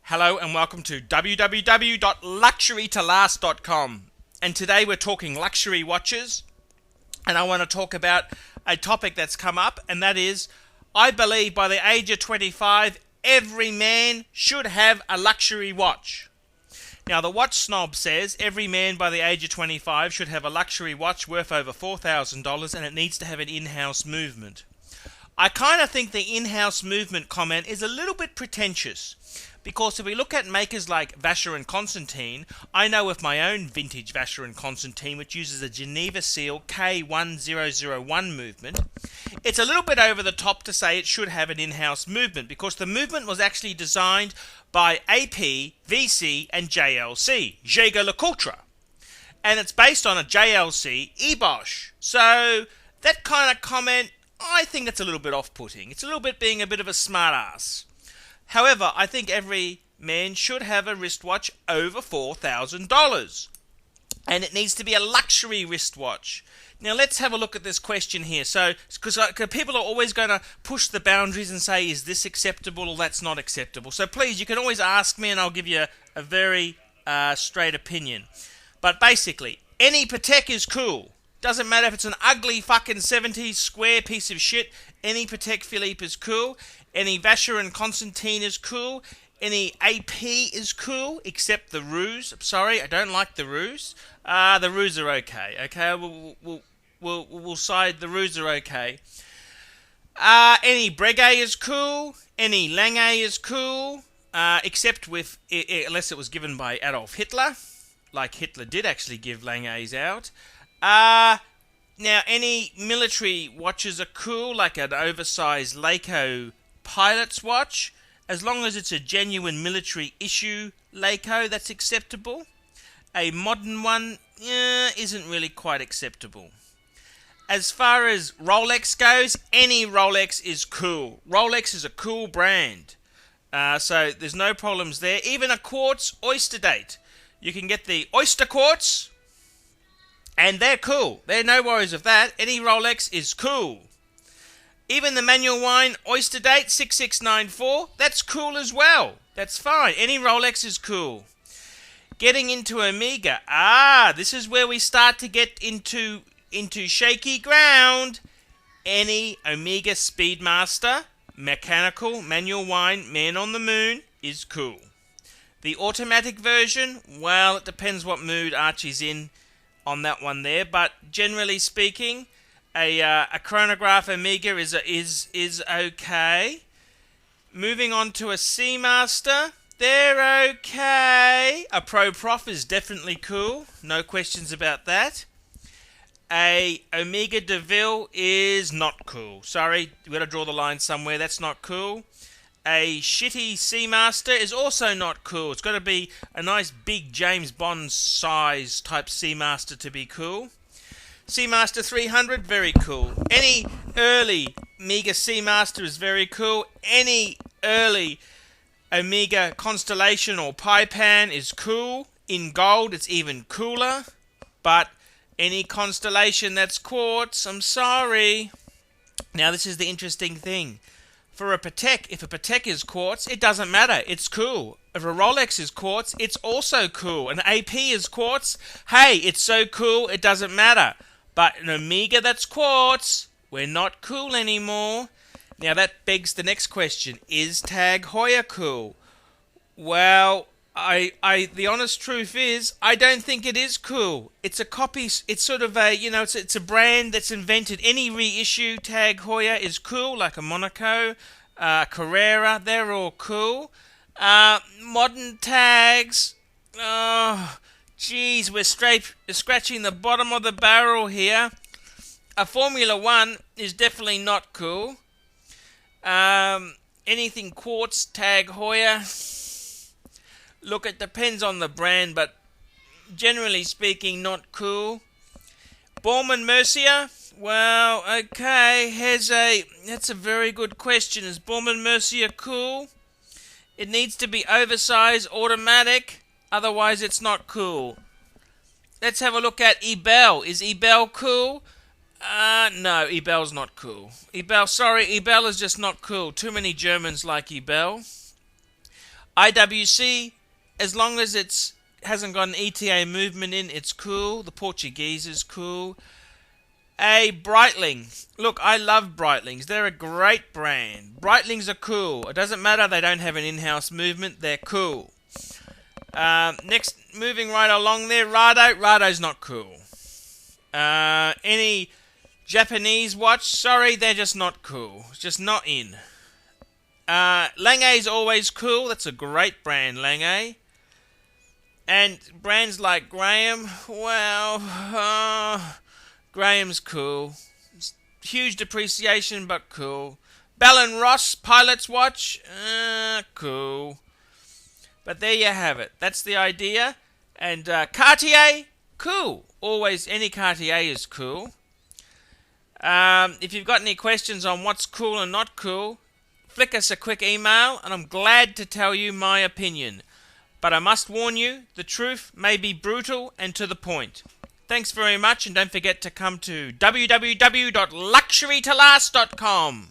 Hello and welcome to www.luxurytolast.com, and today we're talking luxury watches, and I want to talk about a topic that's come up, and that is, I believe by the age of 25 every man should have a luxury watch. Now the watch snob says every man by the age of 25 should have a luxury watch worth over $4,000 and it needs to have an in-house movement. I kind of think the in-house movement comment is a little bit pretentious, because if we look at makers like Vacheron Constantin, I know with my own vintage Vacheron Constantin, which uses a Geneva Seal K1001 movement, it's a little bit over the top to say it should have an in-house movement, because the movement was actually designed by AP, VC and JLC, Jaeger-LeCoultre, and it's based on a JLC eBosch. So that kind of comment, I think that's a little bit off-putting. It's a little bit being a bit of a smart ass. However, I think every man should have a wristwatch over $4,000. And it needs to be a luxury wristwatch. Now let's have a look at this question here. So, because people are always going to push the boundaries and say, is this acceptable or that's not acceptable? So please, you can always ask me and I'll give you a very straight opinion. But basically, any Patek is cool. Doesn't matter if it's an ugly fucking 70s square piece of shit. Any Patek Philippe is cool. Any Vacheron Constantin is cool. Any AP is cool, except the Rouge. I'm sorry, I don't like the Rouge. The Rouge are okay. Okay, we'll side the Rouge are okay. Any Breguet is cool. Any Lange is cool, except with unless it was given by Adolf Hitler, like Hitler did actually give Langes out. Now, any military watches are cool, like an oversized Leica pilot's watch. As long as it's a genuine military issue Leica, that's acceptable. A modern one isn't really quite acceptable. As far as Rolex goes, any Rolex is cool. Rolex is a cool brand. So there's no problems there. Even a quartz Oyster Date. You can get the Oyster Quartz, and they're cool. There are no worries of that. Any Rolex is cool. Even the manual wine Oyster Date 6694, that's cool as well. That's fine. Any Rolex is cool. Getting into Omega. This is where we start to get into shaky ground. Any Omega Speedmaster, mechanical, manual wine, man on the moon is cool. The automatic version, well, it depends what mood Archie's in on that one there, but generally speaking, a chronograph Omega is okay. Moving on to a Seamaster, they're okay. A Pro Prof is definitely cool, no questions about that. A Omega DeVille is not cool. Sorry, we've got to draw the line somewhere. That's not cool. A shitty Seamaster is also not cool. It's got to be a nice big James Bond size type Seamaster to be cool. Seamaster 300, very cool. Any early Omega Seamaster is very cool. Any early Omega Constellation or Paipan is cool. In gold, it's even cooler. But any Constellation that's quartz, I'm sorry. Now, this is the interesting thing. For a Patek, if a Patek is quartz, it doesn't matter. It's cool. If a Rolex is quartz, it's also cool. An AP is quartz. Hey, it's so cool, it doesn't matter. But an Omega that's quartz, we're not cool anymore. Now that begs the next question. Is Tag Heuer cool? Well, the honest truth is, I don't think it is cool. It's a copy. It's sort of a, it's a brand that's invented. Any reissue Tag Heuer is cool, like a Monaco, Carrera. They're all cool. Modern tags. Oh, geez, we're scratching the bottom of the barrel here. A Formula One is definitely not cool. Anything quartz, Tag Heuer. Look, it depends on the brand, but generally speaking, not cool. Baume & Mercier, well, okay, that's a very good question. Is Baume & Mercier cool? It needs to be oversized, automatic, otherwise it's not cool. Let's have a look at Ebel. Is Ebel cool? No, Ebel's not cool. Ebel is just not cool. Too many Germans like Ebel. IWC, as long as it's hasn't got an ETA movement in, it's cool. The Portuguese is cool. A Breitling. Look, I love Breitlings. They're a great brand. Breitlings are cool. It doesn't matter they don't have an in-house movement. They're cool. Next, moving right along there, Rado. Rado's not cool. Any Japanese watch? Sorry, they're just not cool. It's just not in. Lange's always cool. That's a great brand, Lange. And brands like Graham, well, Graham's cool. Huge depreciation, but cool. Bell & Ross Pilot's watch, cool. But there you have it. That's the idea. And Cartier, cool. Always, any Cartier is cool. If you've got any questions on what's cool and not cool, flick us a quick email, and I'm glad to tell you my opinion. But I must warn you, the truth may be brutal and to the point. Thanks very much, and don't forget to come to www.luxurytolast.com.